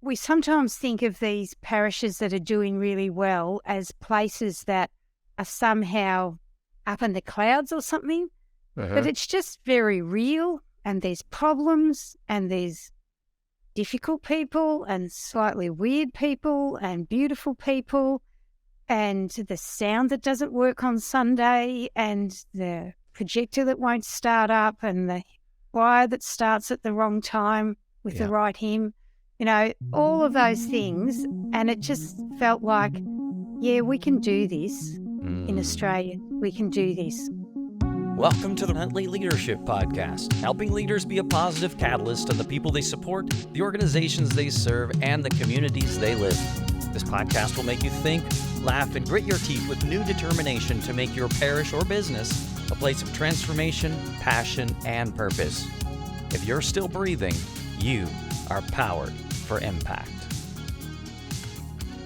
we sometimes think of these parishes that are doing really well as places that are somehow up in the clouds or something, but it's just very real, and there's problems, and there's difficult people and slightly weird people and beautiful people, and the sound that doesn't work on Sunday, and the projector that won't start up, and the choir that starts at the wrong time with the right hymn, all of those things. And it just felt like, yeah, we can do this in Australia. We can do this. Welcome to the Huntley Leadership Podcast, helping leaders be a positive catalyst on the people they support, the organizations they serve, and the communities they live. This podcast will make you think, laugh, and grit your teeth with new determination to make your parish or business a place of transformation, passion, and purpose. If you're still breathing, you are powered for impact.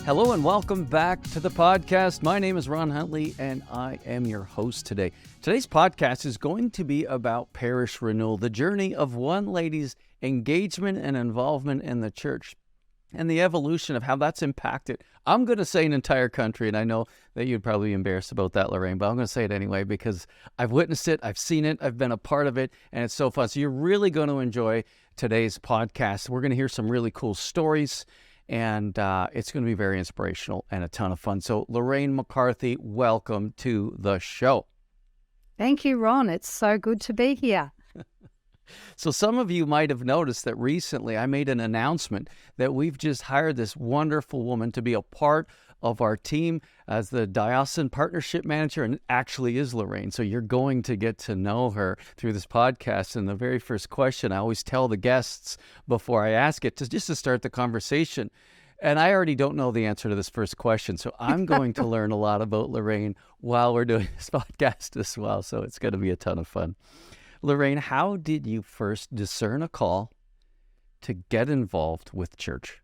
Hello and welcome back to the podcast. My name is Ron Huntley and I am your host today. Today's podcast is going to be about parish renewal, the journey of one lady's engagement and involvement in the church, and the evolution of how that's impacted, I'm going to say, an entire country. And I know that you'd probably be embarrassed about that, Lorraine, but I'm going to say it anyway because I've witnessed it, I've seen it, I've been a part of it, and it's so fun. So you're really going to enjoy today's podcast. We're going to hear some really cool stories, and it's going to be very inspirational and a ton of fun. So Lorraine McCarthy, welcome to the show. Thank you, Ron. It's so good to be here. So some of you might have noticed that recently I made an announcement that we've just hired this wonderful woman to be a part of our team as the Diocesan Partnership Manager, and it actually is Lorraine. So you're going to get to know her through this podcast. And the very first question I always tell the guests before I ask it, just to start the conversation. And I already don't know the answer to this first question, so I'm going to learn a lot about Lorraine while we're doing this podcast as well. So it's going to be a ton of fun. Lorraine, how did you first discern a call to get involved with church?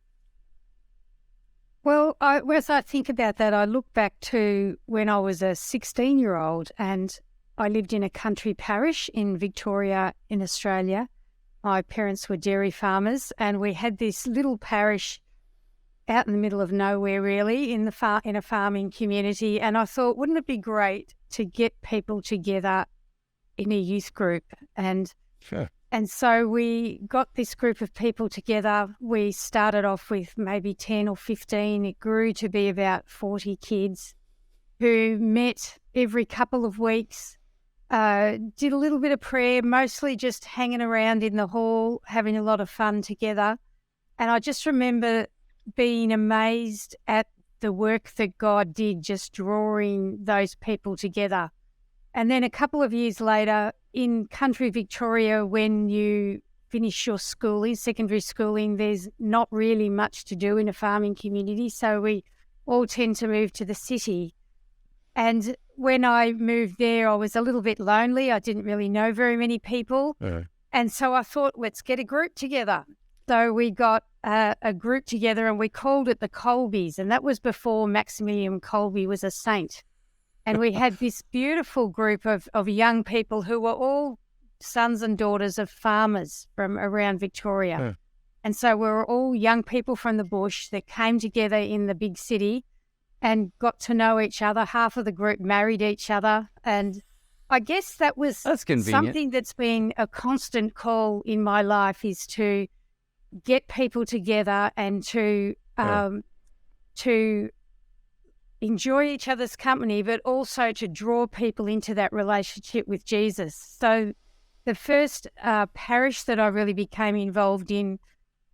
Well, as I think about that, I look back to when I was a 16-year-old and I lived in a country parish in Victoria in Australia. My parents were dairy farmers and we had this little parish out in the middle of nowhere, really, in a farming community. And I thought, wouldn't it be great to get people together in a youth group? And so we got this group of people together. We started off with maybe 10 or 15. It grew to be about 40 kids who met every couple of weeks, did a little bit of prayer, mostly just hanging around in the hall, having a lot of fun together. And I just remember being amazed at the work that God did, just drawing those people together. And then a couple of years later, in country Victoria, when you finish your schooling, secondary schooling, there's not really much to do in a farming community. So we all tend to move to the city. And when I moved there, I was a little bit lonely. I didn't really know very many people. And so I thought, let's get a group together. So we got a group together and we called it the Colbys. And that was before Maximilian Kolbe was a saint. And we had this beautiful group of young people who were all sons and daughters of farmers from around Victoria. And so we were all young people from the bush that came together in the big city and got to know each other. Half of the group married each other. And I guess that's something that's been a constant call in my life, is to get people together and to enjoy each other's company, but also to draw people into that relationship with Jesus. So the first parish that I really became involved in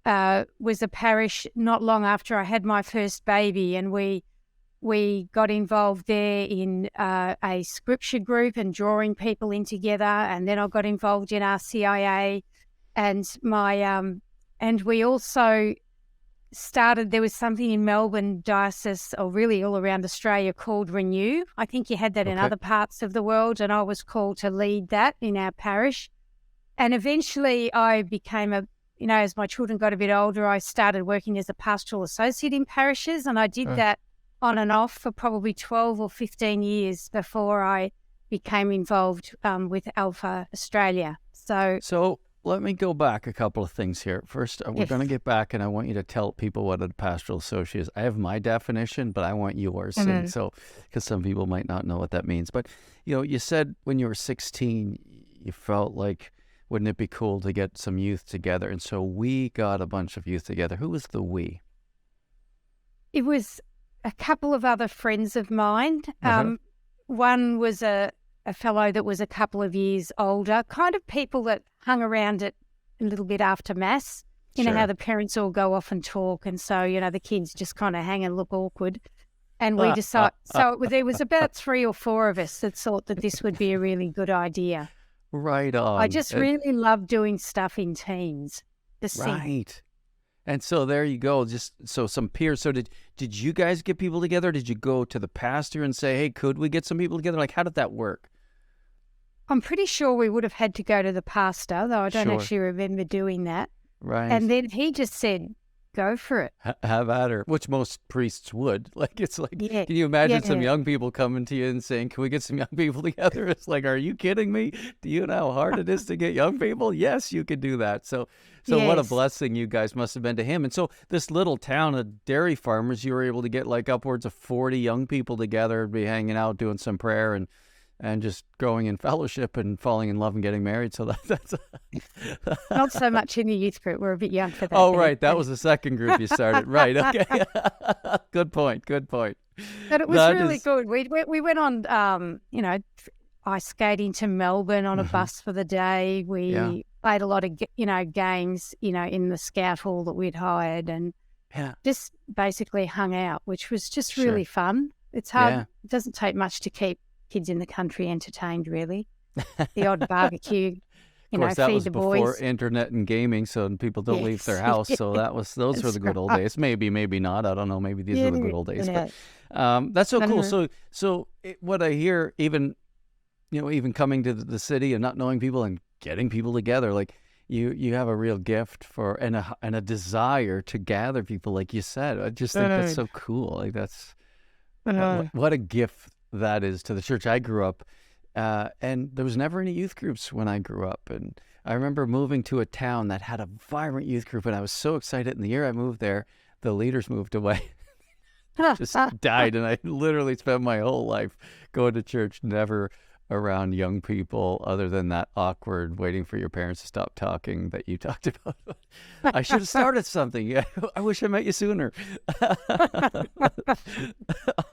was a parish not long after I had my first baby, and we got involved there in a scripture group and drawing people in together. And then I got involved in RCIA, and we also started, there was something in Melbourne Diocese, or really all around Australia, called Renewal. I think you had that in other parts of the world, and I was called to lead that in our parish. And eventually I became as my children got a bit older, I started working as a Pastoral Associate in parishes, and I did that on and off for probably 12 or 15 years before I became involved with Alpha Australia. So let me go back a couple of things here. First, we're Yes. going to get back, and I want you to tell people what a pastoral associate is. I have my definition, but I want yours. And so, because some people might not know what that means. But, you said when you were 16, you felt like, wouldn't it be cool to get some youth together? And so we got a bunch of youth together. Who was the we? It was a couple of other friends of mine. One was a fellow that was a couple of years older, kind of people that hung around it a little bit after Mass. You know how the parents all go off and talk, and so, the kids just kind of hang and look awkward. And we decided, there was about 3 or 4 of us that thought that this would be a really good idea. Right on. I just really love doing stuff in teams. Right. And so there you go. Just so some peers. So did you guys get people together? Did you go to the pastor and say, hey, could we get some people together? Like, how did that work? I'm pretty sure we would have had to go to the pastor, though I don't actually remember doing that. Right. And then he just said, go for it. Have at her, which most priests would. Like, it's like, can you imagine some young people coming to you and saying, can we get some young people together? It's like, are you kidding me? Do you know how hard it is to get young people? Yes, you could do that. So what a blessing you guys must have been to him. And so this little town of dairy farmers, you were able to get like upwards of 40 young people together, be hanging out, doing some prayer and just growing in fellowship and falling in love and getting married. So that's not so much in the youth group. We're a bit young for that. Oh, right. That was the second group you started. Right. Okay. Good point. But it was really good. We went on, ice skating to Melbourne on a bus for the day. We played a lot of, games, in the scout hall that we'd hired, and just basically hung out, which was just really fun. It's hard. Yeah. It doesn't take much to keep kids in the country entertained, really. The odd barbecue, of course, that feed was the before boys. Internet and gaming, so people don't leave their house. So those were the good old days. Maybe not. I don't know. Maybe these are the good old days. But that's so cool. So what I hear, even coming to the city and not knowing people and getting people together, like you have a real gift for and a desire to gather people, like you said. I just think that's so cool. Like that's what a gift that is to the church. I grew up, and there was never any youth groups when I grew up. And I remember moving to a town that had a vibrant youth group, and I was so excited. And the year I moved there, the leaders moved away, just died. And I literally spent my whole life going to church, never around young people other than that awkward waiting for your parents to stop talking that you talked about. I should have started something. I wish I met you sooner.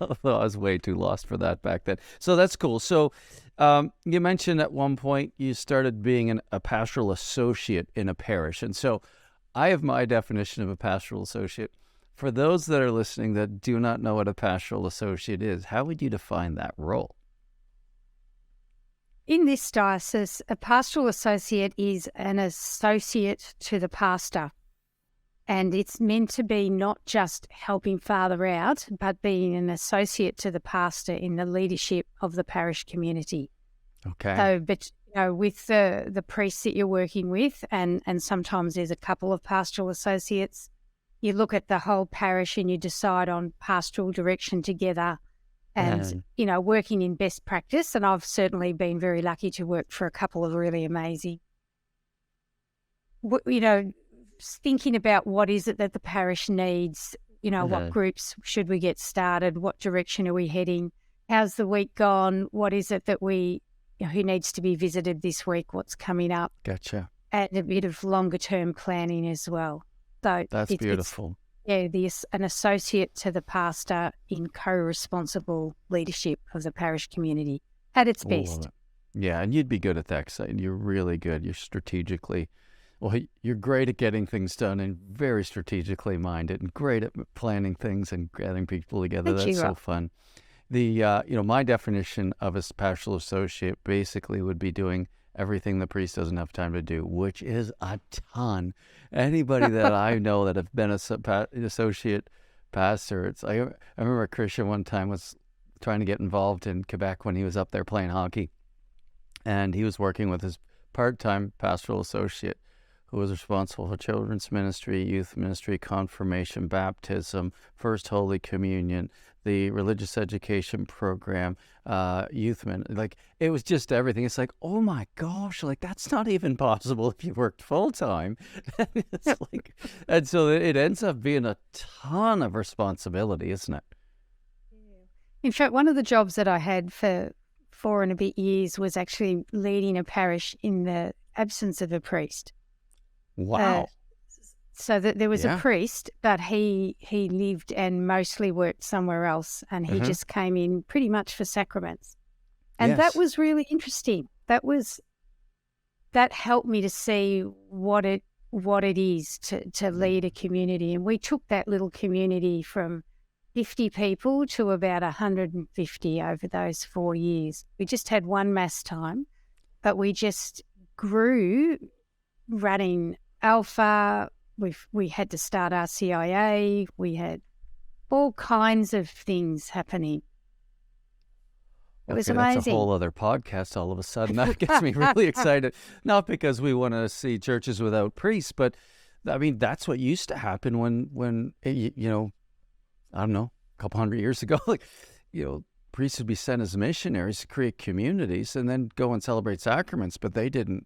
Although I was way too lost for that back then. So that's cool. So you mentioned at one point you started being a pastoral associate in a parish. And so I have my definition of a pastoral associate. For those that are listening that do not know what a pastoral associate is, how would you define that role? In this diocese, a pastoral associate is an associate to the pastor, and it's meant to be not just helping Father out, but being an associate to the pastor in the leadership of the parish community. Okay. So, but with the priests that you're working with, and sometimes there's a couple of pastoral associates, you look at the whole parish and you decide on pastoral direction together. And, working in best practice. And I've certainly been very lucky to work for a couple of really amazing, thinking about what is it that the parish needs, what groups should we get started? What direction are we heading? How's the week gone? What is it that who needs to be visited this week? What's coming up? Gotcha. And a bit of longer term planning as well. So that's beautiful. An associate to the pastor in co-responsible leadership of the parish community at its best. Yeah, and you'd be good at that because you're really good. You're you're great at getting things done and very strategically minded and great at planning things and gathering people together. That's so fun. My definition of a pastoral associate basically would be doing everything the priest doesn't have time to do, which is a ton. Anybody that I know that have been an associate pastor, I remember Christian one time was trying to get involved in Quebec when he was up there playing hockey, and he was working with his part-time pastoral associate who was responsible for children's ministry, youth ministry, confirmation, baptism, First Holy Communion, the religious education program, youth ministry. Like, it was just everything. It's like, oh my gosh, like that's not even possible if you worked full time. It's like, and so it ends up being a ton of responsibility, isn't it? In fact, one of the jobs that I had for 4 and a bit years was actually leading a parish in the absence of a priest. Wow. So that there was a priest, but he lived and mostly worked somewhere else, and he just came in pretty much for sacraments. And that was really interesting. That helped me to see what it is to lead a community. And we took that little community from 50 people to about 150 over those 4 years. We just had one mass time, but we just grew running Alpha. We had to start our CIA. We had all kinds of things happening. It was amazing. That's a whole other podcast all of a sudden. That gets me really excited. Not because we want to see churches without priests, but I mean, that's what used to happen when I don't know, a couple hundred years ago, like, priests would be sent as missionaries to create communities and then go and celebrate sacraments, but they didn't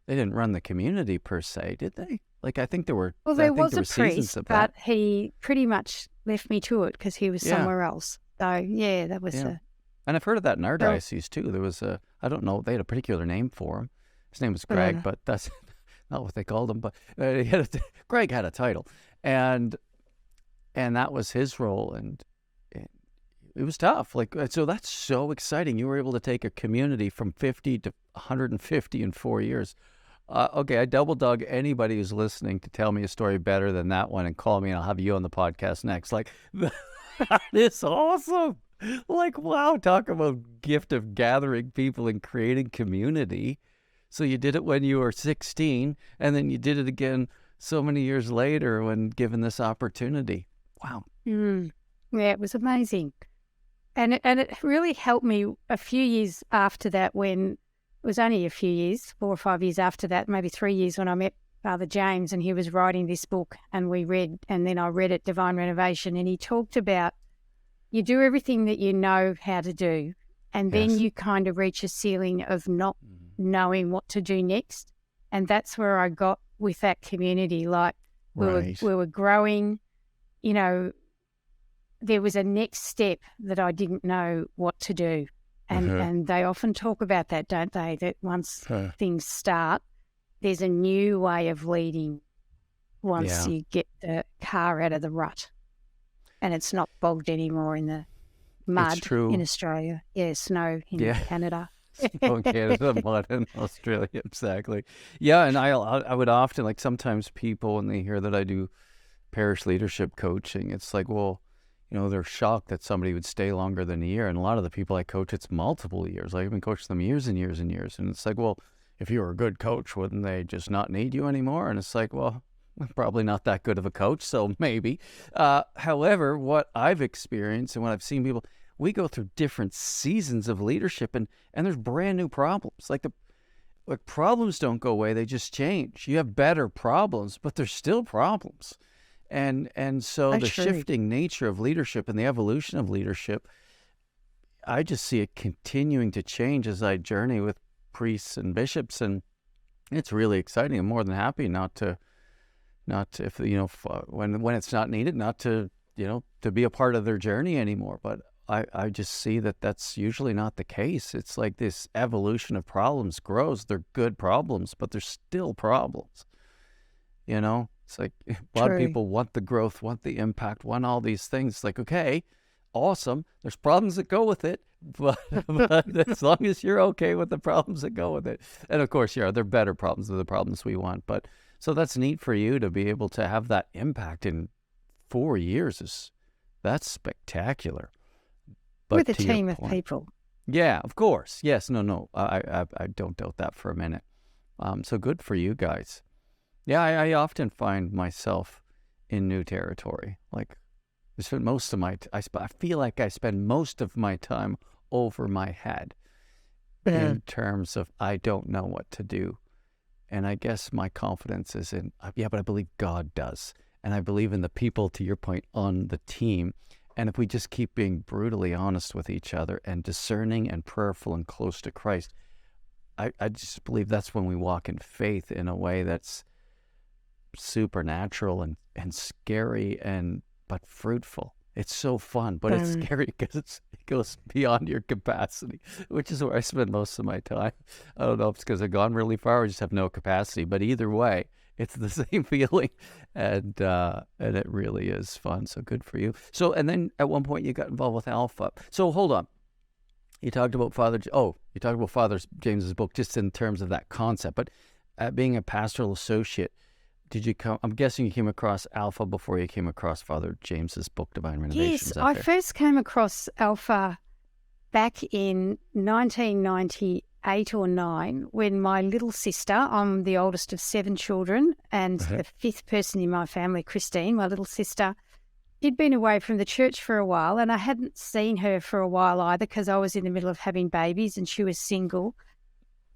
run the community per se, did they? Like, I think there were. Well, there was a priest, but he pretty much left me to it because he was somewhere else. So yeah, that was. And I've heard of that in our diocese too. There was I don't know, they had a particular name for him. His name was Greg, but that's not what they called him. But Greg had a title, and that was his role, and it was tough. Like, so that's so exciting. You were able to take a community from 50 to 150 in 4 years. Okay, I double dog anybody who's listening to tell me a story better than that one and call me, and I'll have you on the podcast next. Like, that is awesome. Like, wow, talk about gift of gathering people and creating community. So you did it when you were 16, and then you did it again so many years later when given this opportunity. Wow. Yeah, it was amazing. And it really helped me a few years after that, when it was only a few years, 4 or 5 years after that, maybe 3 years, when I met Father James and he was writing this book and we read, and then I read it, Divine Renovation, and he talked about you do everything that you know how to do, and then you kind of reach a ceiling of not knowing what to do next. And that's where I got with that community. Like, we were growing, there was a next step that I didn't know what to do. And they often talk about that, don't they? That once things start, there's a new way of leading once you get the car out of the rut. And it's not bogged anymore in the mud in Australia. Yeah, snow in Canada. Snow in Canada, mud in Australia, exactly. Yeah, and I would often, like, sometimes people, when they hear that I do parish leadership coaching, it's like, well, they're shocked that somebody would stay longer than a year. And a lot of the people I coach, it's multiple years. Like, I've been coaching them years and years and years. And it's like, well, if you were a good coach, wouldn't they just not need you anymore? And it's like, well, I'm probably not that good of a coach, so maybe. However, what I've experienced and what I've seen people, we go through different seasons of leadership, and there's brand new problems. Like, problems don't go away, they just change. You have better problems, but there's still problems. And so the shifting nature of leadership and the evolution of leadership, I just see it continuing to change as I journey with priests and bishops, and it's really exciting. I'm more than happy not to when it's not needed, not to be a part of their journey anymore. But I just see that that's usually not the case. It's like this evolution of problems grows. They're good problems, but they're still problems. It's like a lot of people want the growth, want the impact, want all these things. It's like, okay, awesome. There's problems that go with it, but as long as you're okay with the problems that go with it. And of course, they're better problems than the problems we want. But so that's neat for you to be able to have that impact in 4 years. That's spectacular. But with a team of people. Yeah, of course. Yes, no. I don't doubt that for a minute. So good for you guys. Yeah, I often find myself in new territory. Like, I spend most of my I feel like I spend most of my time over my head in terms of I don't know what to do. And I guess my confidence is in, but I believe God does. And I believe in the people, to your point, on the team. And if we just keep being brutally honest with each other and discerning and prayerful and close to Christ, I just believe that's when we walk in faith in a way that's supernatural and scary but fruitful. It's so fun, but it's scary because it goes beyond your capacity, which is where I spend most of my time. I don't know if it's because I've gone really far or just have no capacity, but either way, it's the same feeling, and it really is fun. So good for you. So, and then at one point you got involved with Alpha. So hold on. You talked about Father James's book just in terms of that concept, but being a pastoral associate, I'm guessing you came across Alpha before you came across Father James's book, Divine Renovations. Yes, I first came across Alpha back in 1998 or 9 when my little sister, I'm the oldest of 7 children, and the 5th person in my family, Christine, my little sister, she'd been away from the church for a while, and I hadn't seen her for a while either because I was in the middle of having babies and she was single.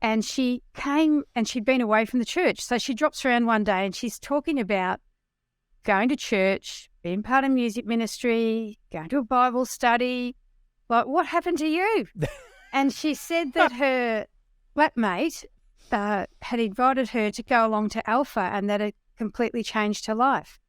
And she came and she'd been away from the church. So she drops around one day and she's talking about going to church, being part of music ministry, going to a Bible study. Like, what happened to you? And she said that her flatmate had invited her to go along to Alpha and that it completely changed her life.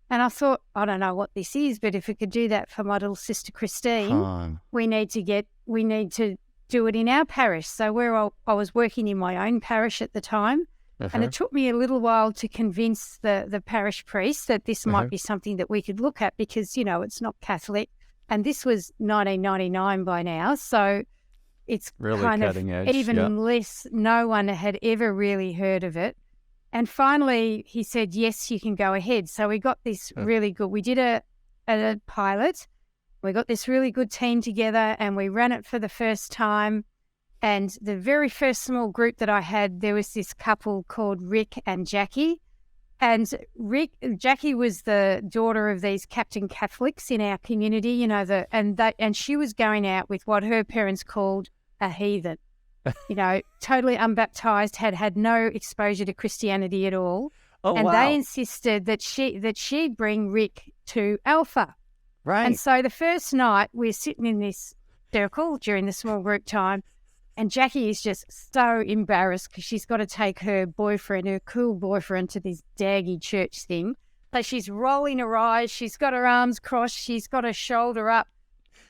And I thought, I don't know what this is, but if it could do that for my little sister Christine, we need to do it in our parish. So where I was working in my own parish at the time, and it took me a little while to convince the parish priest that this might be something that we could look at because, it's not Catholic. And this was 1999 by now. So it's really kind of edge, even less, no one had ever really heard of it. And finally, he said, yes, you can go ahead. So we got this really good, we did a pilot. We got this really good team together and we ran it for the first time. And the very first small group that I had, there was this couple called Rick and Jackie. And Jackie was the daughter of these Captain Catholics in our community, and she was going out with what her parents called a heathen. Totally unbaptized, had no exposure to Christianity at all. Oh, and wow. They insisted that she'd bring Rick to Alpha. Right. And so the first night we're sitting in this circle during the small group time, and Jackie is just so embarrassed because she's got to take her cool boyfriend, to this daggy church thing. So she's rolling her eyes, she's got her arms crossed, she's got her shoulder up.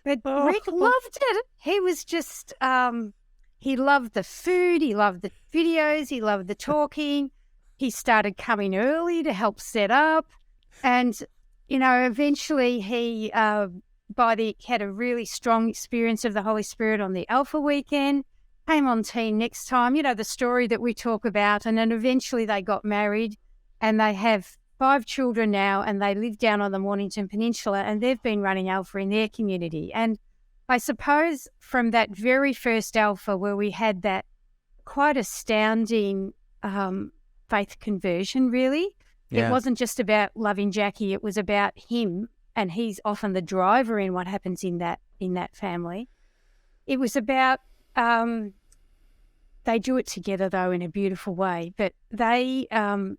But Rick loved it. He was just, he loved the food, he loved the videos, he loved the talking. He started coming early to help set up. And, eventually he had a really strong experience of the Holy Spirit on the Alpha weekend, came on team next time, the story that we talk about. And then eventually they got married and they have 5 children now, and they live down on the Mornington Peninsula, and they've been running Alpha in their community. And I suppose from that very first Alpha where we had that quite astounding faith conversion, really, it wasn't just about loving Jackie, it was about him, and he's often the driver in what happens in that family. It was about, they do it together though in a beautiful way, but they, from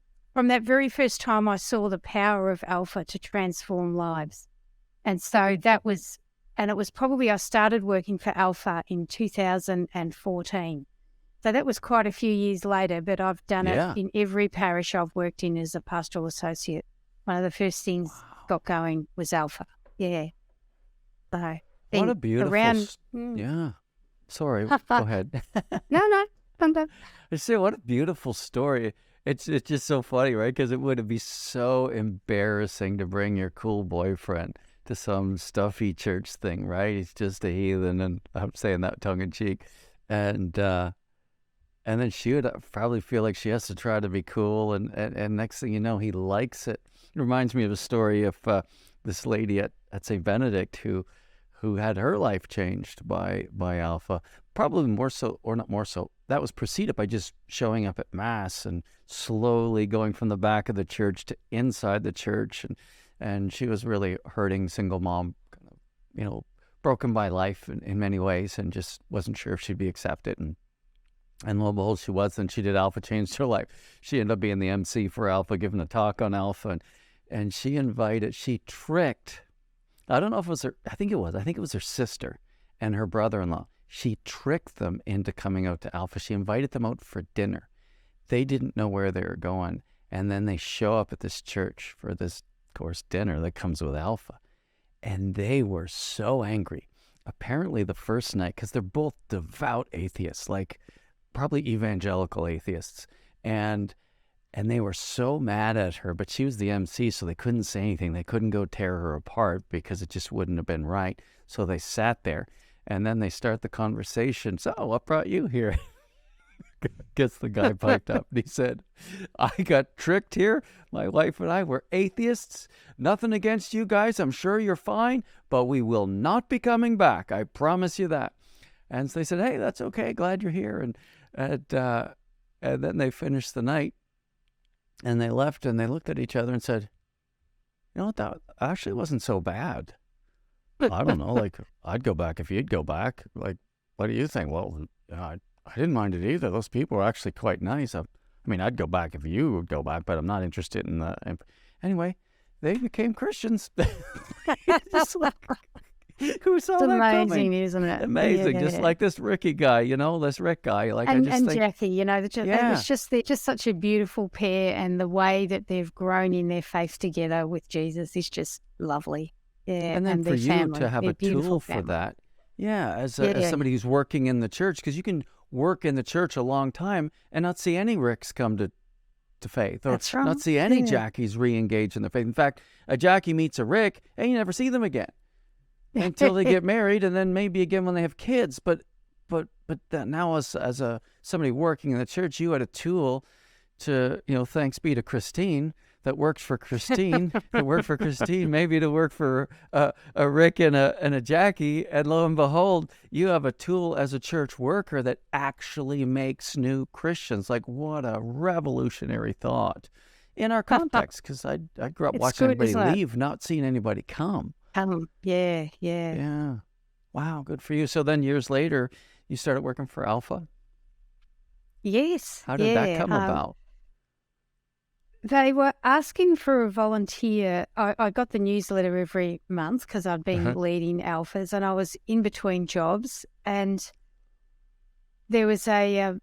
that very first time I saw the power of Alpha to transform lives. And so it was probably, I started working for Alpha in 2014. So that was quite a few years later, but I've done it in every parish I've worked in as a pastoral associate. One of the first things got going was Alpha. Yeah. So what a beautiful... Yeah. Sorry, go ahead. No, I'm done. I say, what a beautiful story. It's just so funny, right? Because it would be so embarrassing to bring your cool boyfriend to some stuffy church thing, right? He's just a heathen, and I'm saying that tongue in cheek. And then she would probably feel like she has to try to be cool, and next thing you know, he likes it. It reminds me of a story of this lady at St. Benedict who had her life changed by Alpha. Probably more so, or not more so, that was preceded by just showing up at Mass and slowly going from the back of the church to inside the church. And she was really hurting, single mom, broken by life in many ways, and just wasn't sure if she'd be accepted. And And lo and behold, she was, and she did Alpha, changed her life. She ended up being the MC for Alpha, giving a talk on Alpha, and she tricked, I don't know if it was her, I think it was her sister and her brother-in-law. She tricked them into coming out to Alpha. She invited them out for dinner. They didn't know where they were going. And then they show up at this church for this, of course, dinner that comes with Alpha. And they were so angry. Apparently the first night, because they're both devout atheists, like probably evangelical atheists. And they were so mad at her, but she was the MC, so they couldn't say anything. They couldn't go tear her apart because it just wouldn't have been right. So they sat there, and then they start the conversation. So, what brought you here? Guess the guy piped up, and he said, I got tricked here. My wife and I were atheists. Nothing against you guys. I'm sure you're fine, but we will not be coming back. I promise you that. And so they said, hey, that's okay. Glad you're here. And then they finished the night. And they left, and they looked at each other and said, you know what, that actually wasn't so bad. I don't know, like, I'd go back if you'd go back. Like, what do you think? Well, I didn't mind it either. Those people were actually quite nice. I mean, I'd go back if you would go back, but I'm not interested in the... Anyway, they became Christians. Just like, who saw that amazing, coming? Isn't it? Amazing, Yeah. just like this Ricky guy, this Rick guy. Like, And, I just think, Jackie, it was just they're just such a beautiful pair, and the way that they've grown in their faith together with Jesus is just lovely. Yeah, and then for their you family, to have their a beautiful tool for family. that, as somebody who's working in the church, because you can work in the church a long time and not see any Ricks come to faith, or That's right. not see any Jackies re-engage in the faith. In fact, a Jackie meets a Rick, and you never see them again until they get married, and then maybe again when they have kids. But that now as somebody working in the church, you had a tool to, thanks be to Christine, that worked for Christine, maybe to work for a Rick and a Jackie, and lo and behold, you have a tool as a church worker that actually makes new Christians. Like, what a revolutionary thought in our context, because I grew up watching everybody leave, not seeing anybody come. Yeah. Yeah. Wow, good for you. So then years later, you started working for Alpha? Yes. How did that come about? They were asking for a volunteer. I got the newsletter every month because I'd been leading Alphas, and I was in between jobs, and there was a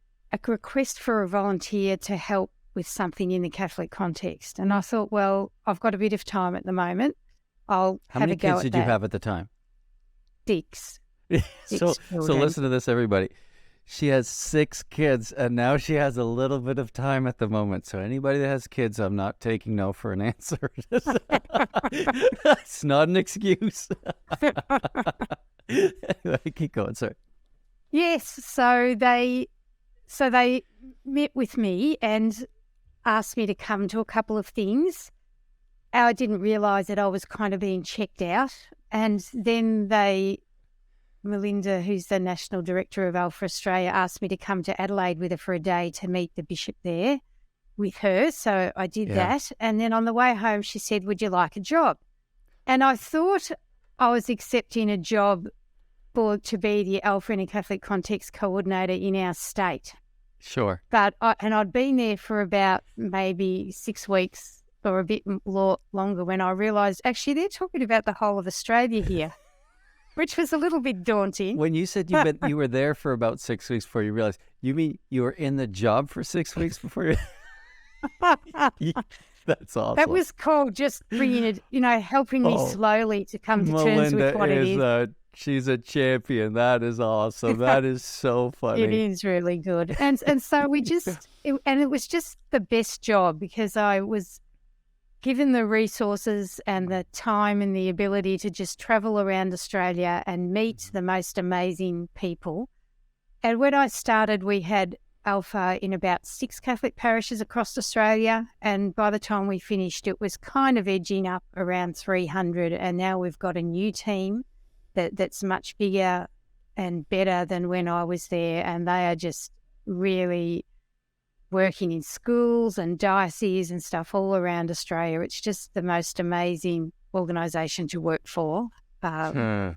request for a volunteer to help with something in the Catholic context. And I thought, well, I've got a bit of time at the moment. I'll have a go at that. How many kids did you have at the time? 6. So listen to this, everybody. She has 6 kids, and now she has a little bit of time at the moment. So anybody that has kids, I'm not taking no for an answer. That's not an excuse. Keep going, sorry. Yes, so they met with me and asked me to come to a couple of things. I didn't realise that I was kind of being checked out, and then Melinda, who's the National Director of Alpha Australia, asked me to come to Adelaide with her for a day to meet the bishop there with her. So I did that. And then on the way home, she said, would you like a job? And I thought I was accepting a job to be the Alpha in a Catholic Context Coordinator in our state. Sure. But I'd been there for about maybe 6 weeks or a bit longer when I realised, actually, they're talking about the whole of Australia here. Which was a little bit daunting. When you said you were there for about 6 weeks before you realized, you mean you were in the job for 6 weeks before you... That's awesome. That was called just bringing it, helping me slowly to come to terms with what it is. She's a champion. That is awesome. That is so funny. It is really good. And so it was just the best job because I was given the resources and the time and the ability to just travel around Australia and meet the most amazing people. And when I started, we had Alpha in about 6 Catholic parishes across Australia. And by the time we finished, it was kind of edging up around 300. And now we've got a new team that's much bigger and better than when I was there. And they are just really working in schools and dioceses and stuff all around Australia. It's just the most amazing organisation to work for. And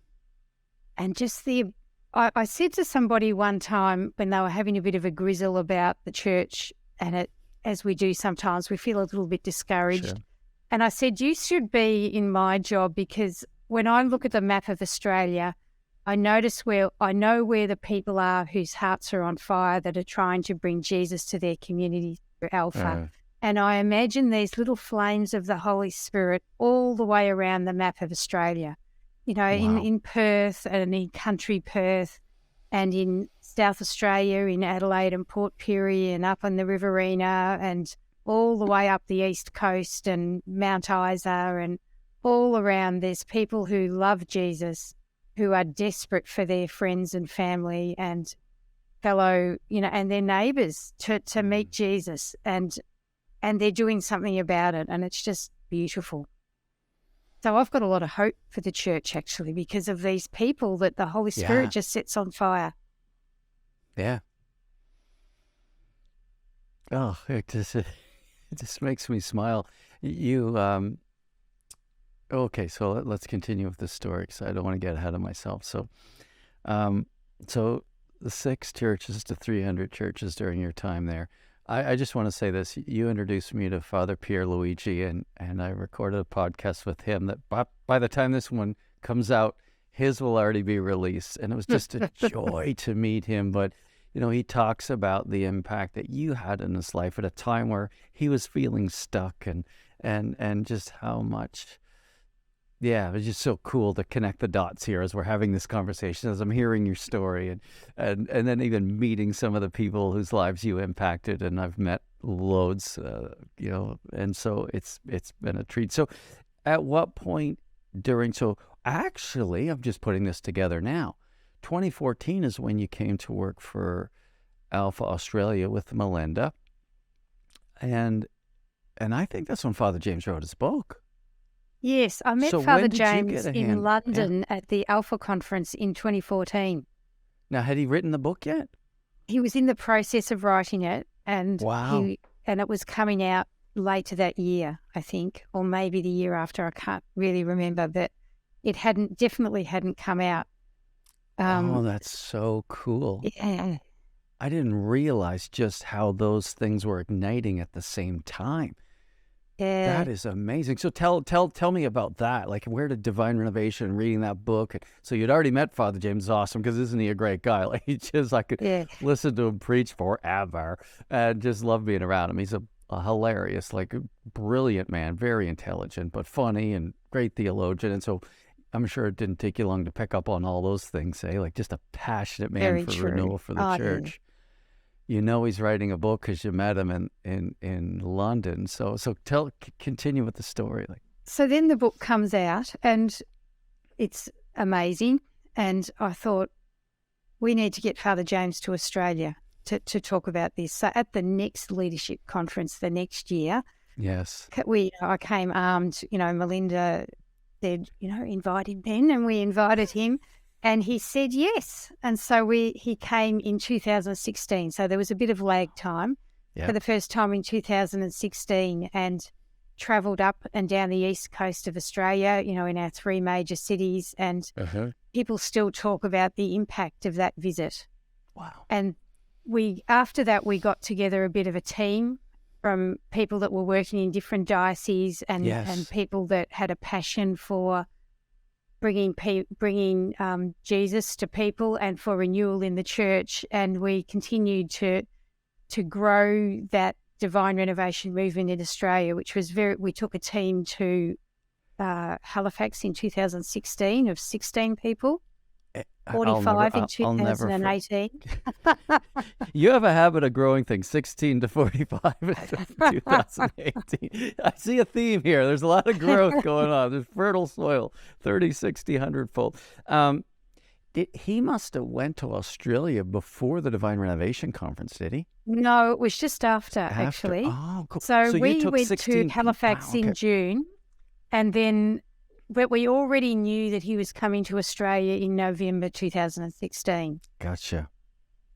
just I said to somebody one time when they were having a bit of a grizzle about the church, and as we do sometimes, we feel a little bit discouraged. Sure. And I said, you should be in my job, because when I look at the map of Australia, I know where the people are whose hearts are on fire, that are trying to bring Jesus to their community through Alpha. And I imagine these little flames of the Holy Spirit all the way around the map of Australia. Wow. in Perth and in country Perth, and in South Australia, in Adelaide and Port Pirie, and up on the Riverina, and all the way up the East Coast and Mount Isa, and all around there's people who love Jesus, who are desperate for their friends and family and fellow, and their neighbours to meet Jesus, and they're doing something about it, and it's just beautiful. So I've got a lot of hope for the church, actually, because of these people that the Holy Spirit just sets on fire. Yeah. Oh, it just makes me smile. Okay, so let's continue with the story, because I don't want to get ahead of myself. So the 6 churches to 300 churches during your time there. I just want to say this. You introduced me to Father Pierluigi, and I recorded a podcast with him that by the time this one comes out, his will already be released. And it was just a joy to meet him. But, he talks about the impact that you had in his life at a time where he was feeling stuck, and just how much... Yeah, it was just so cool to connect the dots here as we're having this conversation, as I'm hearing your story, and then even meeting some of the people whose lives you impacted, and I've met loads, and so it's been a treat. So at what point actually, I'm just putting this together now, 2014 is when you came to work for Alpha Australia with Melinda, and I think that's when Father James wrote his book. Yes, I met Father James in London at the Alpha conference in 2014. Now, had he written the book yet? He was in the process of writing it, and wow. And it was coming out later that year, I think, or maybe the year after. I can't really remember, but it definitely hadn't come out. That's so cool. Yeah. I didn't realize just how those things were igniting at the same time. Yeah. That is amazing. So tell me about that. Like, where did Divine Renovation, reading that book? So you'd already met Father James. Awesome, because isn't he a great guy? Like, I could listen to him preach forever, and just love being around him. He's a hilarious, brilliant man, very intelligent, but funny, and great theologian. And so I'm sure it didn't take you long to pick up on all those things, like just a passionate man Very for true. renewal for the church. Yeah. He's writing a book because you met him in London. So continue with the story. So then the book comes out, and it's amazing. And I thought, we need to get Father James to Australia to talk about this. So at the next leadership conference the next year, yes, I came armed. Melinda said, invite him then, and we invited him. And he said yes. And so he came in 2016. So there was a bit of lag time for the first time in 2016, and travelled up and down the east coast of Australia, in our 3 major cities. And people still talk about the impact of that visit. Wow. And after that, we got together a bit of a team from people that were working in different dioceses, and people that had a passion for bringing Jesus to people and for renewal in the church. And we continued to grow that divine renovation movement in Australia, which was we took a team to Halifax in 2016 of 16 people, 45 in 2018. You have a habit of growing things, 16 to 45 in 2018. I see a theme here. There's a lot of growth going on. There's fertile soil, 30, 60, 100-fold. He must have went to Australia before the Divine Renovation Conference, did he? No, it was just after. Actually. Oh, cool. So we went to Halifax in June, but we already knew that he was coming to Australia in November 2016. Gotcha.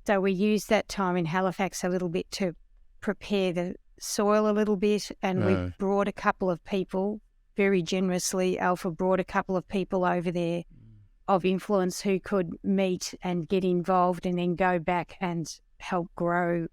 So we used that time in Halifax a little bit to prepare the soil a little bit, and we brought a couple of people, very generously. Alpha brought a couple of people over there of influence who could meet and get involved and then go back and help grow,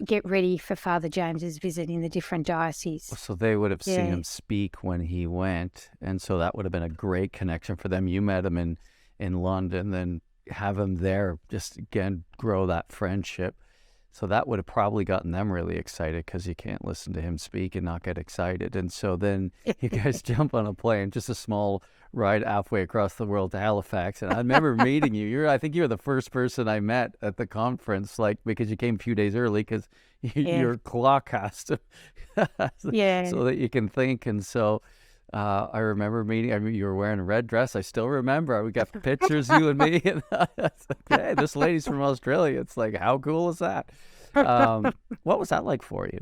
get ready for Father James's visit in the different dioceses. So they would have seen him speak when he went, and so that would have been a great connection for them. You met him in London, then have him there, just again grow that friendship. So that would have probably gotten them really excited, because you can't listen to him speak and not get excited. And so then you guys jump on a plane, just a small ride halfway across the world to Halifax. And I remember meeting you. I think you were the first person I met at the conference, like, because you came a few days early, because your clock has to, so that you can think. And so I remember meeting, you were wearing a red dress. I still remember. We got pictures, you and me. And it's like, hey, this lady's from Australia. It's like, how cool is that? What was that like for you?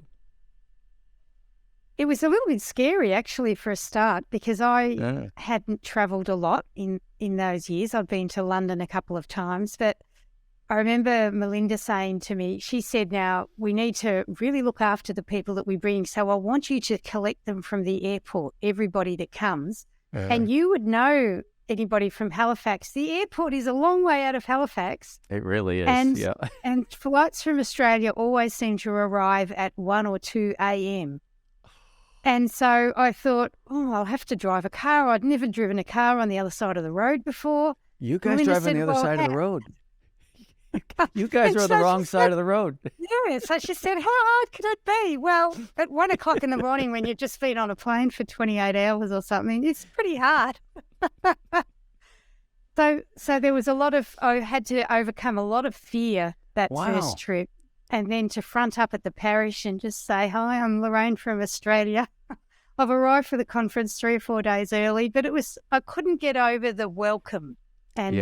It was a little bit scary, actually, for a start, because I hadn't travelled a lot in those years. I'd been to London a couple of times, but I remember Melinda saying to me, she said, now we need to really look after the people that we bring. So I want you to collect them from the airport, everybody that comes. And you would know anybody from Halifax. The airport is a long way out of Halifax. It really is, and flights from Australia always seem to arrive at 1 or 2 a.m. And so I thought, I'll have to drive a car. I'd never driven a car on the other side of the road before. You guys drive on the other side of the road. You guys are on the wrong side of the road. Yeah, so she said, how hard could it be? Well, at 1 o'clock in the morning when you've just been on a plane for 28 hours or something, it's pretty hard. So there was I had to overcome a lot of fear that first trip. And then to front up at the parish and just say, hi, I'm Lorraine from Australia. I've arrived for the conference 3 or 4 days early, but I couldn't get over the welcome and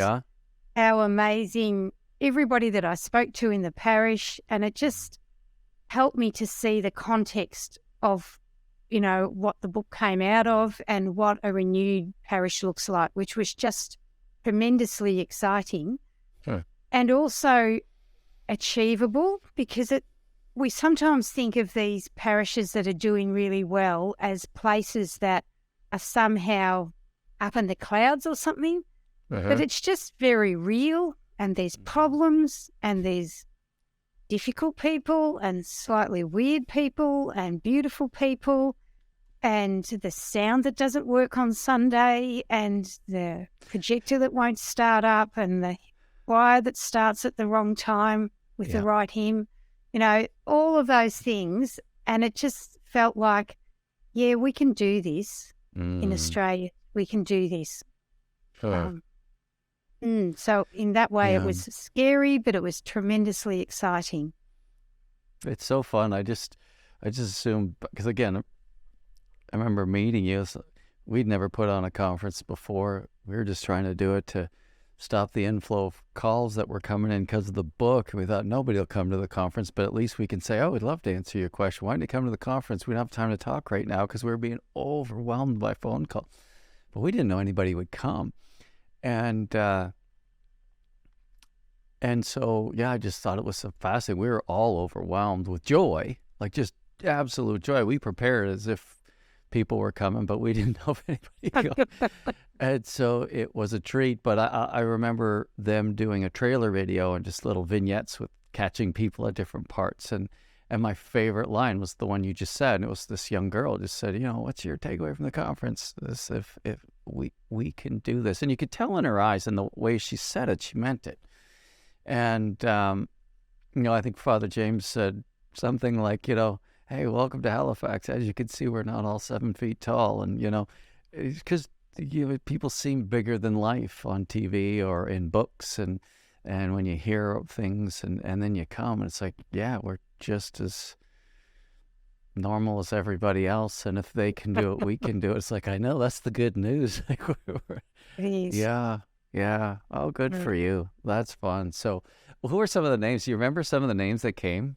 how amazing everybody that I spoke to in the parish. And it just helped me to see the context of, what the book came out of and what a renewed parish looks like, which was just tremendously exciting and also achievable, because we sometimes think of these parishes that are doing really well as places that are somehow up in the clouds or something, but it's just very real, and there's problems, and there's difficult people and slightly weird people and beautiful people, and the sound that doesn't work on Sunday, and the projector that won't start up, and the choir that starts at the wrong time with the right hymn, all of those things. And it just felt like, we can do this in Australia. We can do this. So in that way, it was scary, but it was tremendously exciting. It's so fun. I just assumed, because again, I remember meeting you. We'd never put on a conference before. We were just trying to do it to stop the inflow of calls that were coming in because of the book. We thought nobody will come to the conference, but at least we can say, we'd love to answer your question. Why didn't you come to the conference? We don't have time to talk right now because we're being overwhelmed by phone calls. But we didn't know anybody would come. And so, I just thought it was so fascinating. We were all overwhelmed with joy, like just absolute joy. We prepared as if people were coming, but we didn't know if anybody would come. And so it was a treat. But I remember them doing a trailer video and just little vignettes with catching people at different parts. And my favorite line was the one you just said. And it was this young girl just said, what's your takeaway from the conference? This, if we can do this. And you could tell in her eyes and the way she said it, she meant it. And, I think Father James said something like, hey, welcome to Halifax. As you can see, we're not all 7 feet tall. And, because people seem bigger than life on TV or in books. And when you hear things and then you come, and it's like, we're just as normal as everybody else. And if they can do it, we can do it. It's like, I know, that's the good news. Yeah. Oh, good for you. That's fun. So who are some of the names? Do you remember some of the names that came?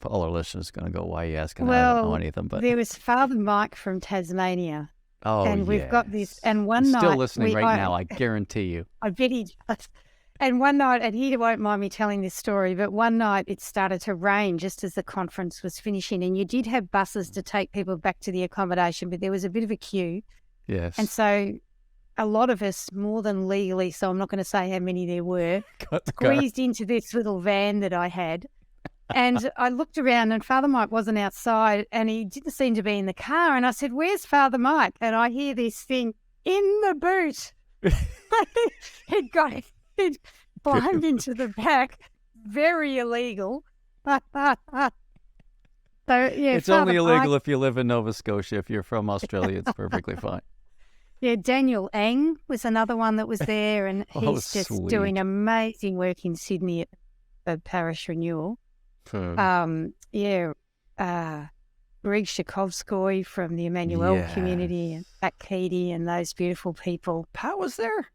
All our listeners are going to go, why are you asking? I don't know any of them. But there was Father Mike from Tasmania. Oh, and we've got this. And one He's night, still listening right now, I guarantee you. I bet he does. And one night, and he won't mind me telling this story, but one night it started to rain just as the conference was finishing, and you did have buses to take people back to the accommodation, but there was a bit of a queue. Yes. And so a lot of us, more than legally, so I'm not going to say how many there were, squeezed into this little van that I had. And I looked around and Father Mike wasn't outside and he didn't seem to be in the car. And I said, "Where's Father Mike?" And I hear this thing, "In the boot." He'd climbed into the back. Very illegal. So, yeah, it's Father only illegal Mike, if you live in Nova Scotia. If you're from Australia, it's perfectly fine. Yeah, Daniel Eng was another one that was there, and he's just sweet. doing amazing work in Sydney at Parish renewal. Greg Shakovskoy from the Emmanuel community, and Pat Keady and those beautiful people. Pat was there?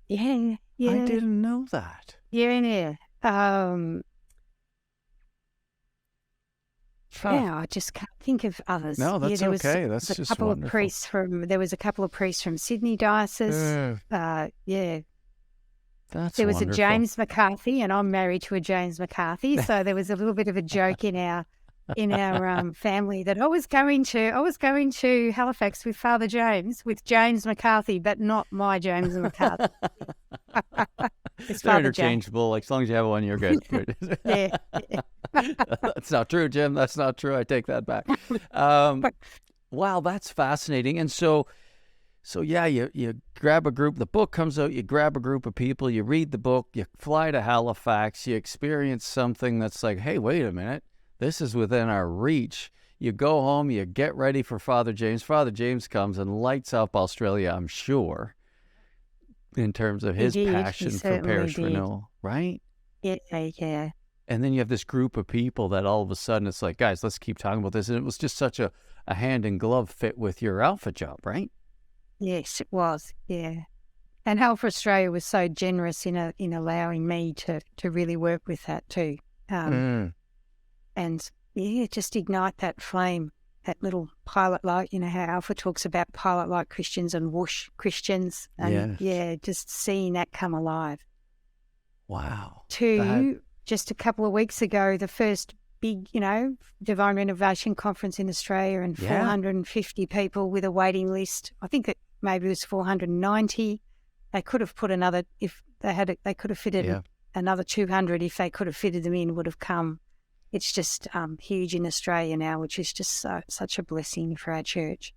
Yeah. I didn't know that. Yeah. Yeah, I just can't think of others. No, that's okay. That's just wonderful. There was a couple of priests from Sydney Diocese. That's there was wonderful. a James McCarthy, and I'm married to a James McCarthy, so there was a little bit of a joke in our family that I was going to Halifax with Father James, with James McCarthy, but not my James McCarthy. They're interchangeable. Like, as long as you have one, you're good. Yeah. That's not true, Jim. That's not true. I take that back. Wow, that's fascinating. And so yeah, you grab a group. The book comes out. You grab a group of people. You read the book. You fly to Halifax. You experience something that's like, hey, wait a minute. This is within our reach. You go home. You get ready for Father James. Father James comes and lights up Australia, I'm sure, in terms of his passion for parish renewal, right? Yeah. And then you have this group of people that all of a sudden it's like, guys, let's keep talking about this. And it was just such a hand in glove fit with your Alpha job, right? Yes, it was. Yeah. And Alpha Australia was so generous in allowing me to really work with that too. And yeah, just ignite that flame, that little pilot light. You know how Alpha talks about pilot light Christians and whoosh Christians. And just seeing that come alive. Wow. Just a couple of weeks ago, the first big, Divine Renovation Conference in Australia, and 450 people with a waiting list. I think that maybe it was 490. They could have put another, if they had, they could have fitted another 200 if they could have fitted them in, would have come. It's just huge in Australia now, which is just such a blessing for our church.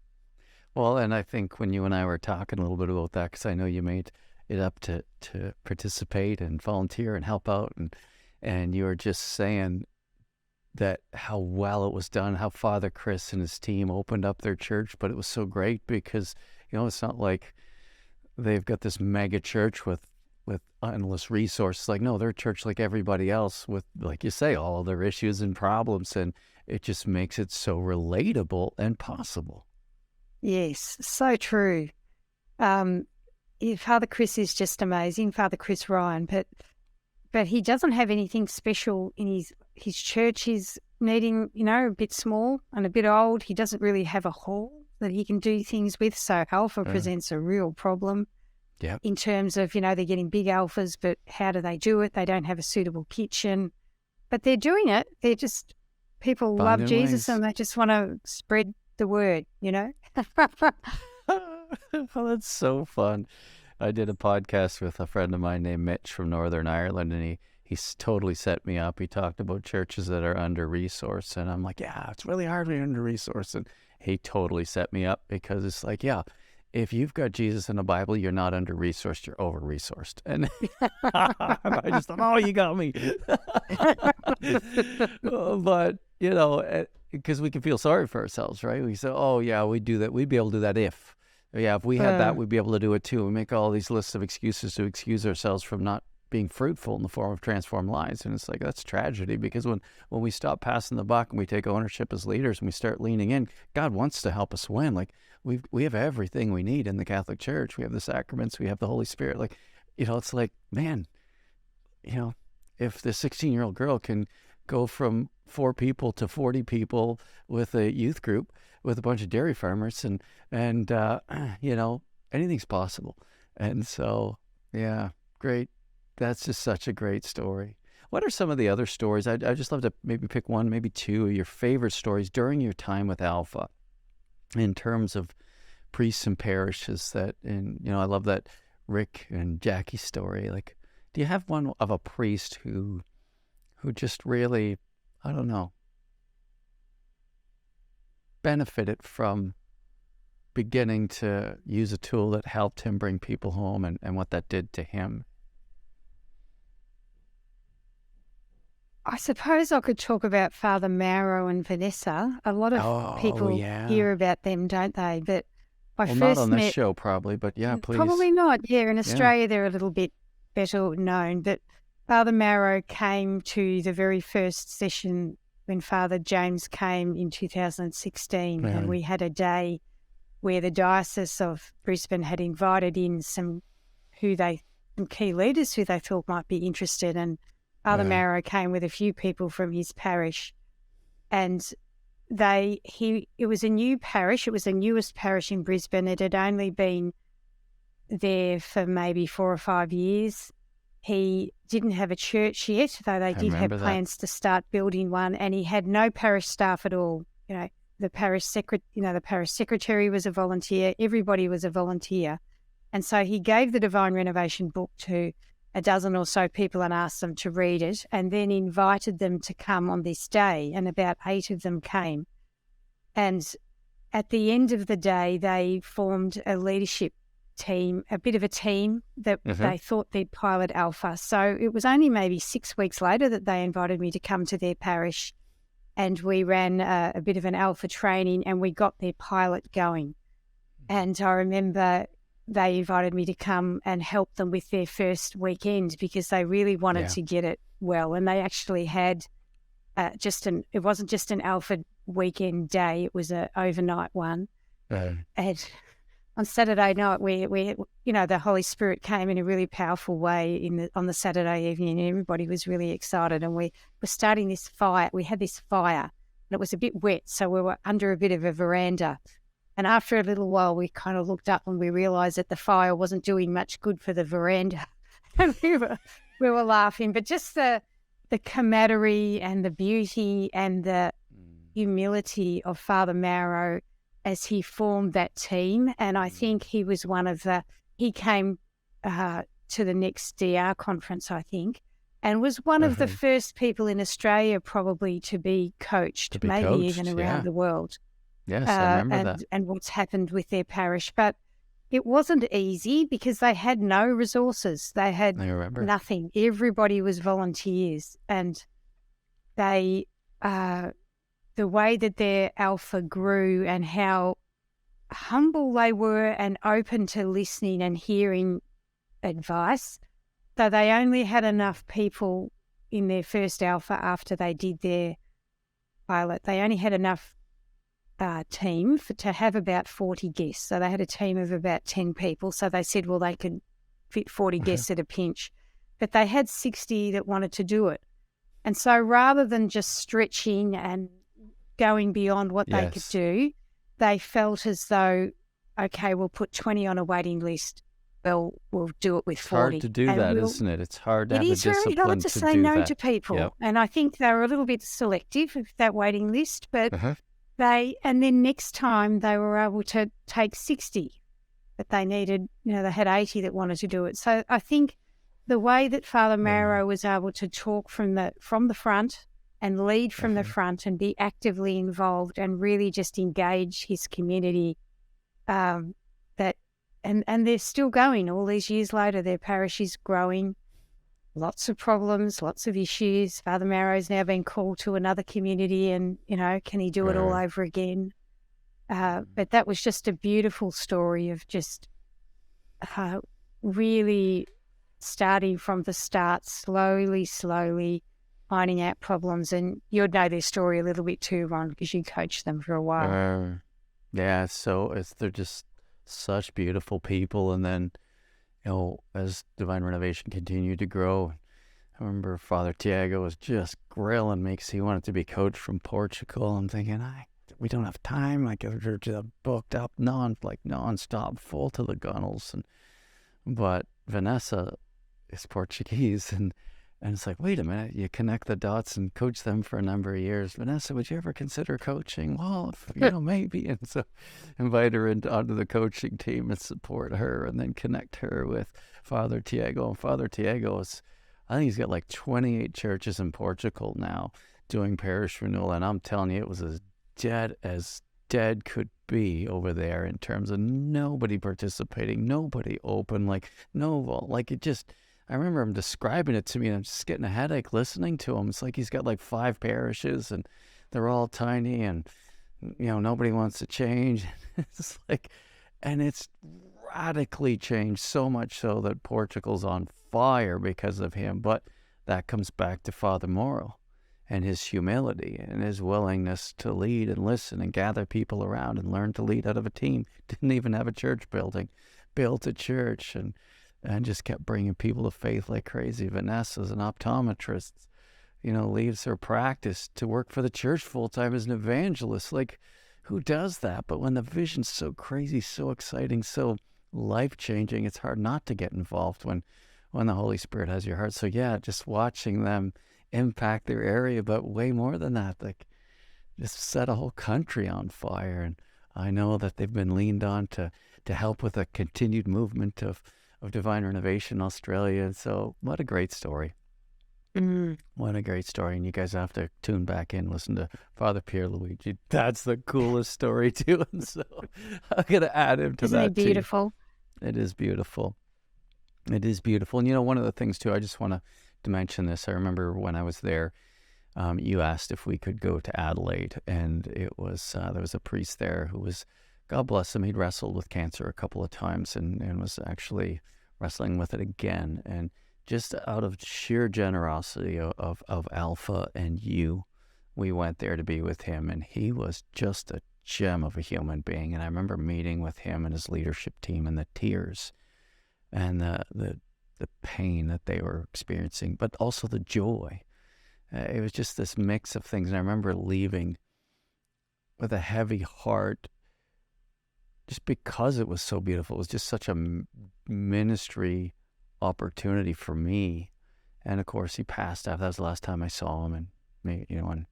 Well, and I think when you and I were talking a little bit about that, because I know you made it up to participate and volunteer and help out, and you were just saying that how well it was done, how Father Chris and his team opened up their church, but it was so great because, it's not like they've got this mega church with endless resources. Like, no, they're a church like everybody else with, like you say, all their issues and problems, and it just makes it so relatable and possible. Yes, so true. Father Chris is just amazing, Father Chris Ryan, but he doesn't have anything special in his church. He's needing, a bit small and a bit old. He doesn't really have a hall that he can do things with, so Alpha presents a real problem. Yep. In terms of, they're getting big Alphas, but how do they do it? They don't have a suitable kitchen, but they're doing it. They're just, people love Jesus and they just want to spread the word, Oh, that's so fun. I did a podcast with a friend of mine named Mitch from Northern Ireland, and he's totally set me up. He talked about churches that are under-resourced, and I'm like, yeah, it's really hard when you're under-resourced, and he totally set me up because it's like, yeah, if you've got Jesus in the Bible, you're not under-resourced, you're over-resourced. And I just thought, oh, you got me. But, because we can feel sorry for ourselves, right? We say, oh, yeah, we'd do that. We'd be able to do that if. Yeah, if we had that, we'd be able to do it too. We make all these lists of excuses to excuse ourselves from not being fruitful in the form of transformed lives. And it's like, that's tragedy, because when we stop passing the buck and we take ownership as leaders and we start leaning in, God wants to help us win. Like, we have everything we need in the Catholic Church. We have the sacraments. We have the Holy Spirit. Like, it's like, man, if the 16-year-old girl can go from 4 people to 40 people with a youth group with a bunch of dairy farmers and anything's possible. And so, yeah, great. That's just such a great story. What are some of the other stories? I'd just love to maybe pick one, maybe two of your favorite stories during your time with Alpha in terms of priests and parishes that, and I love that Rick and Jackie story. Like, do you have one of a priest who just really, I don't know, benefited from beginning to use a tool that helped him bring people home, and what that did to him? I suppose I could talk about Father Mauro and Vanessa. A lot of people hear about them, don't they? But not on this show probably, but yeah, please. Probably not. Yeah, in Australia they're a little bit better known. But Father Mauro came to the very first session when Father James came in 2016, and we had a day where the Diocese of Brisbane had invited in some key leaders who they thought might be interested, and Father Mauro came with a few people from his parish, and it was a new parish. It was the newest parish in Brisbane. It had only been there for maybe 4 or 5 years. He didn't have a church yet, though they did have plans to start building one, and he had no parish staff at all. The parish secretary was a volunteer. Everybody was a volunteer. And so he gave the Divine Renovation book to a dozen or so people and asked them to read it, and then invited them to come on this day, and about 8 of them came. And at the end of the day, they formed a leadership team, a bit of a team that they thought they'd pilot Alpha. So it was only maybe 6 weeks later that they invited me to come to their parish, and we ran a bit of an Alpha training, and we got their pilot going. And I remember they invited me to come and help them with their first weekend, because they really wanted to get it well. And they actually had it wasn't just an Alpha weekend day, it was an overnight one. And on Saturday night, we the Holy Spirit came in a really powerful way on the Saturday evening, and everybody was really excited. And we were starting this fire. We had this fire, and it was a bit wet, so we were under a bit of a veranda. And after a little while, we kind of looked up and we realised that the fire wasn't doing much good for the veranda. And we were laughing. But just the camaraderie and the beauty and the humility of Father Mauro as he formed that team. And I think he was he came to the next DR conference, I think, and was one of the first people in Australia probably to be coached, even around the world. Yes, I remember that. And what's happened with their parish. But it wasn't easy because they had no resources. They had nothing. Everybody was volunteers. And they, the way that their Alpha grew and how humble they were and open to listening and hearing advice, though they only had enough people in their first Alpha after they did their pilot. They only had enough team to have about 40 guests. So they had a team of about 10 people. So they said, well, they could fit 40 guests at a pinch. But they had 60 that wanted to do it. And so rather than just stretching and going beyond what they could do, they felt as though, okay, we'll put 20 on a waiting list. Well, we'll do it with 40. It's hard to do that, isn't it? It's hard to have the discipline to do that. It is very hard to say no to people. Yep. And I think they were a little bit selective with that waiting list, but and then next time they were able to take 60, but they needed, they had 80 that wanted to do it. So I think the way that Father Mauro was able to talk from the front and lead from the front and be actively involved and really just engage his community, and they're still going all these years later. Their parish is growing. Lots of problems, lots of issues. Father Mauro's now been called to another community and, can he do it all over again? But that was just a beautiful story of just really starting from the start, slowly finding out problems. And you'd know their story a little bit too, Ron, because you coached them for a while. They're just such beautiful people. And then, as Divine Renovation continued to grow, I remember Father Tiago was just grilling me because he wanted to be coached from Portugal. I'm thinking, we don't have time. We're just booked up nonstop, full to the gunnels. But Vanessa is Portuguese, and And it's like, wait a minute, you connect the dots and coach them for a number of years. Vanessa, would you ever consider coaching? Well, maybe. And so invite her onto the coaching team and support her, and then connect her with Father Tiago. And Father Tiago I think he's got like 28 churches in Portugal now doing parish renewal. And I'm telling you, it was as dead could be over there in terms of nobody participating, nobody open, I remember him describing it to me, and I'm just getting a headache listening to him. It's like he's got like 5 parishes, and they're all tiny, and nobody wants to change. It's like, and it's radically changed, so much so that Portugal's on fire because of him. But that comes back to Father Moro and his humility and his willingness to lead and listen and gather people around and learn to lead out of a team. Didn't even have a church building, built a church, and just kept bringing people to faith like crazy. Vanessa's an optometrist, leaves her practice to work for the church full-time as an evangelist. Like, who does that? But when the vision's so crazy, so exciting, so life-changing, it's hard not to get involved when the Holy Spirit has your heart. So yeah, just watching them impact their area, but way more than that, like just set a whole country on fire. And I know that they've been leaned on to help with a continued movement of divine renovation in Australia. And so what a great story. What a great story. And you guys have to tune back in, listen to Father Pierluigi. That's the coolest story too. And so I'm going to add him to Isn't that it beautiful? Too. It is beautiful. It is beautiful. And one of the things too, I just want to mention this. I remember when I was there, you asked if we could go to Adelaide, and it was, there was a priest there who was, God bless him, he'd wrestled with cancer a couple of times and was actually wrestling with it again. And just out of sheer generosity of Alpha and you, we went there to be with him. And he was just a gem of a human being. And I remember meeting with him and his leadership team, and the tears and the pain that they were experiencing, but also the joy. It was just this mix of things. And I remember leaving with a heavy heart, just because it was so beautiful. It was just such a ministry opportunity for me. And of course, he passed after. That was the last time I saw him. And and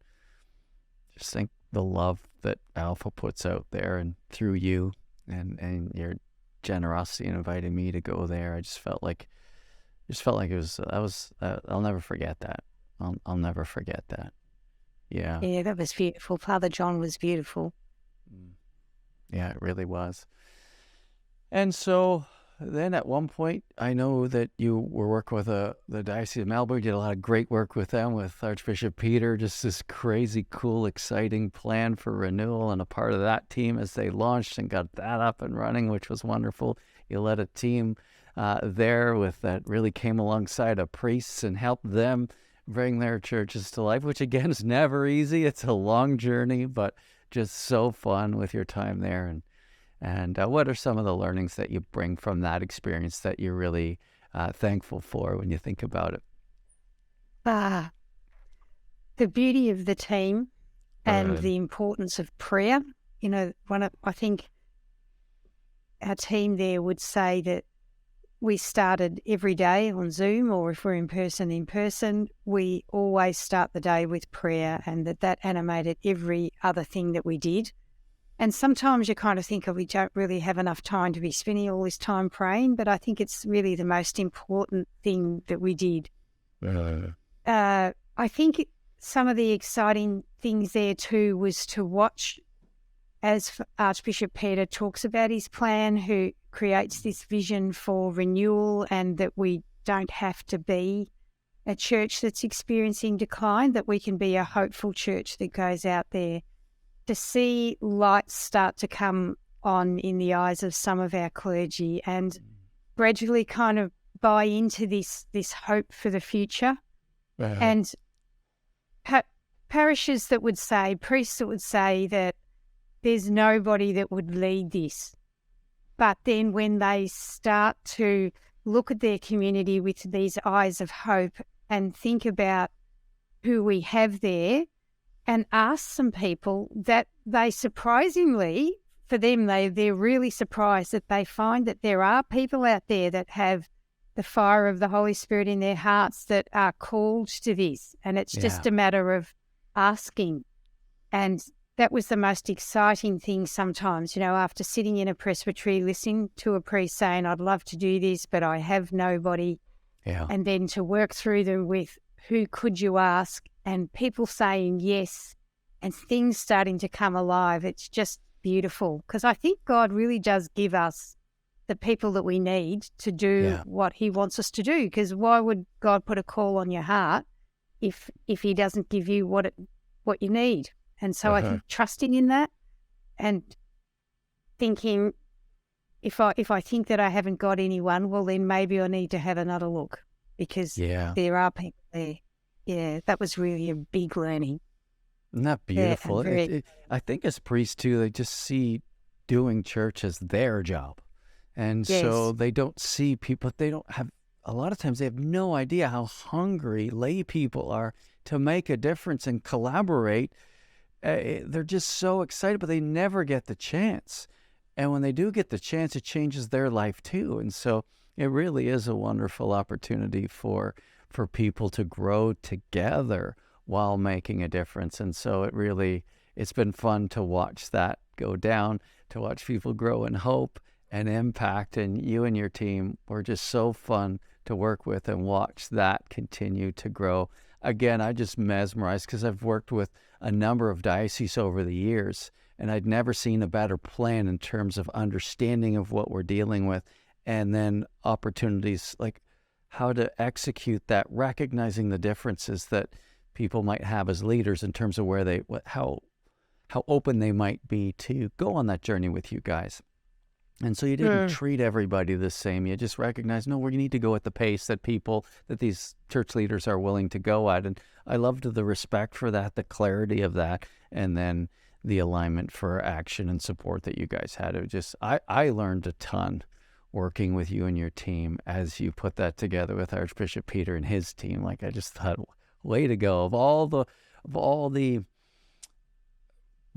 just think the love that Alpha puts out there, and through you and your generosity in inviting me to go there, I just felt like it was. I'll never forget that. I'll never forget that. Yeah. Yeah, that was beautiful. Father John was beautiful. Yeah, it really was. And so then at one point, I know that you were working with the Diocese of Melbourne. You did a lot of great work with them, with Archbishop Peter, just this crazy, cool, exciting plan for renewal, and a part of that team as they launched and got that up and running, which was wonderful. You led a team there with that really came alongside of priests and helped them bring their churches to life, which again is never easy. It's a long journey, but just so fun with your time there. And what are some of the learnings that you bring from that experience that you're really thankful for when you think about it? The beauty of the team and the importance of prayer. I think our team there would say that we started every day on Zoom, or if we're in person, we always start the day with prayer, and that animated every other thing that we did. And sometimes you kind of think, we don't really have enough time to be spending all this time praying, but I think it's really the most important thing that we did. I think some of the exciting things there too was to watch as Archbishop Peter talks about his plan, who creates this vision for renewal, and that we don't have to be a church that's experiencing decline, that we can be a hopeful church that goes out there. To see lights start to come on in the eyes of some of our clergy and gradually kind of buy into this hope for the future. And parishes that would say, priests that would say that there's nobody that would lead this. But then when they start to look at their community with these eyes of hope and think about who we have there, and ask some people, that they surprisingly, for them, they're really surprised that they find that there are people out there that have the fire of the Holy Spirit in their hearts that are called to this. And it's just a matter of asking. And that was the most exciting thing sometimes, after sitting in a presbytery, listening to a priest saying, I'd love to do this, but I have nobody. Yeah. And then to work through them with who could you ask, and people saying yes, and things starting to come alive. It's just beautiful, because I think God really does give us the people that we need to do what he wants us to do. Because why would God put a call on your heart if he doesn't give you what you need? And so I think trusting in that and thinking, if I think that I haven't got anyone, well, then maybe I need to have another look, because there are people there. Yeah, that was really a big learning. Isn't that beautiful? I think as priests too, they just see doing church as their job. And so they don't see people, they don't have, a lot of times they have no idea how hungry lay people are to make a difference and collaborate. They're just so excited, but they never get the chance. And when they do get the chance, it changes their life too. And so it really is a wonderful opportunity for people to grow together while making a difference. And so it's been fun to watch that go down, to watch people grow in hope and impact. And you and your team were just so fun to work with and watch that continue to grow. Again, I just mesmerized, because I've worked with a number of dioceses over the years, and I'd never seen a better plan in terms of understanding of what we're dealing with, and then opportunities like how to execute that, recognizing the differences that people might have as leaders in terms of how open they might be to go on that journey with you guys. And so you didn't treat everybody the same. You just recognized, no, we need to go at the pace that these church leaders are willing to go at. And I loved the respect for that, the clarity of that, and then the alignment for action and support that you guys had. I learned a ton working with you and your team as you put that together with Archbishop Peter and his team. Like, I just thought, way to go. Of all the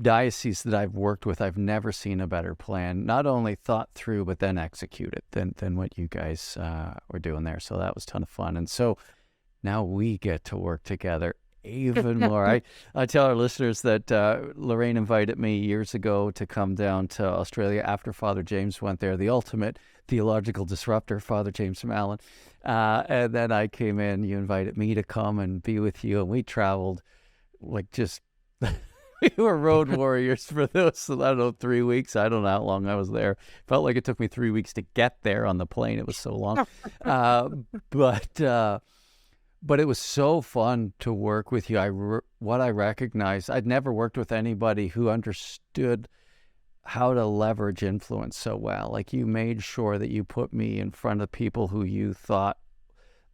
dioceses that I've worked with, I've never seen a better plan, not only thought through, but then executed than what you guys were doing there. So that was a ton of fun. And so now we get to work together even more. I tell our listeners that Lorraine invited me years ago to come down to Australia after Father James went there, the ultimate theological disruptor, Father James Mallon. And then I came in, you invited me to come and be with you, and we traveled like just... We were road warriors for those, I don't know, 3 weeks. I don't know how long I was there. Felt like it took me 3 weeks to get there on the plane. It was so long. But it was so fun to work with you. What I recognized, I'd never worked with anybody who understood how to leverage influence so well. Like, you made sure that you put me in front of people who you thought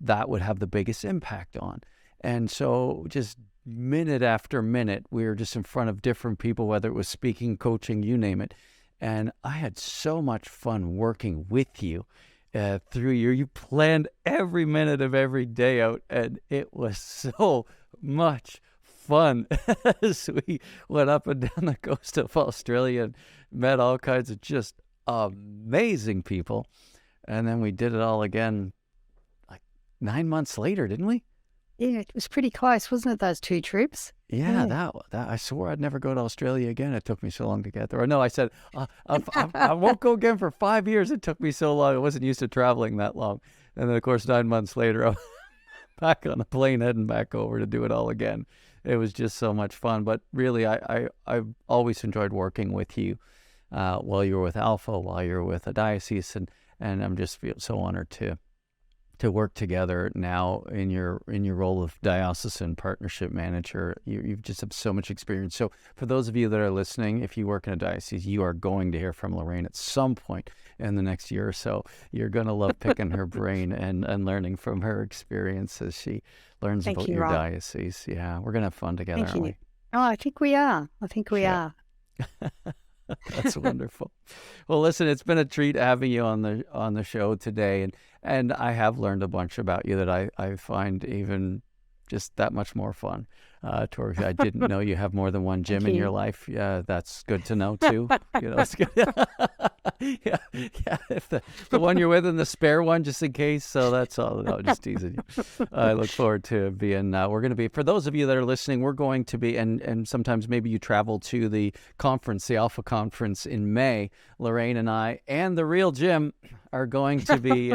that would have the biggest impact on. And so just minute after minute, we were just in front of different people, whether it was speaking, coaching, you name it. And I had so much fun working with you through you planned every minute of every day out, and it was so much fun as we went up and down the coast of Australia and met all kinds of just amazing people. And then we did it all again like 9 months later, didn't we? Yeah, it was pretty close, wasn't it, those 2 trips? Yeah, that I swore I'd never go to Australia again. It took me so long to get there. Or no, I said, I won't go again for 5 years. It took me so long. I wasn't used to traveling that long. And then, of course, 9 months later, I'm back on a plane heading back over to do it all again. It was just so much fun. But really, I've always enjoyed working with you while you were with Alpha, while you were with a diocese. And I'm just feel so honored to work together now in your role of Diocesan Partnership Manager. You've just have so much experience. So for those of you that are listening, if you work in a diocese, you are going to hear from Lorraine at some point in the next year or so. You're going to love picking her brain and learning from her experience as she learns about your diocese. Yeah, we're going to have fun together, aren't we? Oh, I think we are. We are. That's wonderful. Well, listen, it's been a treat having you on the show today, and I have learned a bunch about you that I find even just that much more fun. Tori, I didn't know you have more than one gym in your life. Yeah, that's good to know too. It's good. yeah. If the one you're with and the spare one, just in case. So that's all. No, just teasing you. I look forward to being. We're going to be, for those of you that are listening, we're going to be, and sometimes maybe you travel to the conference, the Alpha Conference in May. Lorraine and I and the real Jim are going to be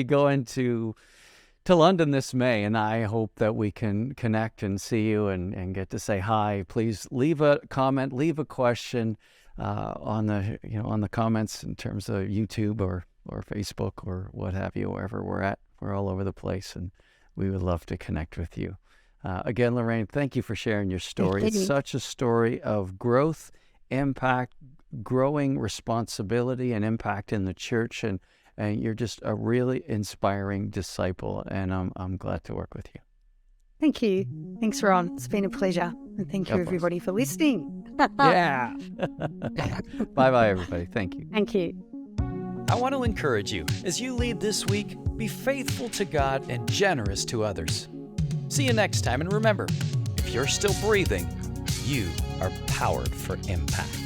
going to London this May, and I hope that we can connect and see you and get to say hi. Please leave a comment, leave a question on the comments in terms of YouTube or Facebook or what have you, wherever we're at. We're all over the place, and we would love to connect with you. Again, Lorraine, thank you for sharing your story. It's such a story of growth, impact, growing responsibility and impact in the church, and you're just a really inspiring disciple, and I'm glad to work with you. Thank you. Thanks, Ron. It's been a pleasure. And thank you, everybody, for listening. Yeah. Bye-bye, everybody. Thank you. Thank you. I want to encourage you, as you lead this week, be faithful to God and generous to others. See you next time, and remember, if you're still breathing, you are powered for impact.